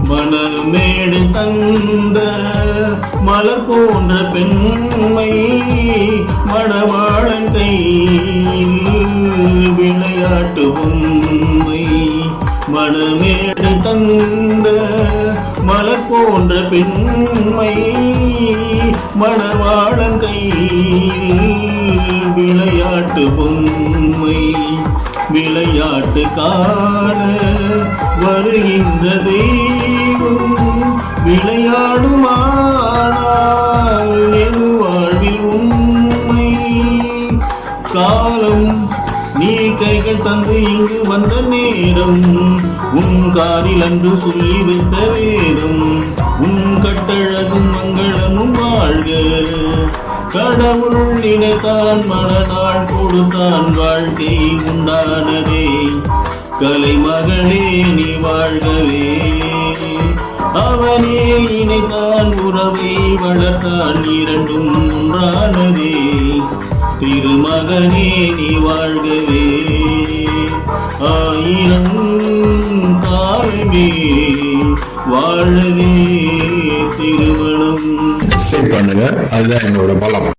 மணமேடு தந்த மலர் போன்ற பெண்மை மணவாளன் கையில் விளையாட்டு பொம்மை. மணமேடு தந்த மலர் போன்ற பெண்மை மணவாளன் கையில் விளையாட்டு பொம்மை. விளையாட்டு காண வருகின்ற தெய்வம் விளையாடுமானால் எது வாழ்வில் உண்மை. காலம் நீ கைகள் தந்து இங்கு வந்த நேரம் உன் காதில் அன்று சொல்லி வைத்த வேதம். உன் கட்டழகும் மங்களமும் வாழ்க. கடவுள் நினைத்தான் மனநாள் கொடுத்தான் வாழ்க்கை உண்டானதே. கலைமகளே நீ வாழ்கவே. அவனே இணைத்தான் உறவை வளர்த்தான் இரண்டும் ஒன்றானதே. திருமகனே நீ வாழ்கவே. ஆயிரம் காலமே வாழவே திருமணம். பண்ணுங்க, அதுதான் என்னோட பலம்.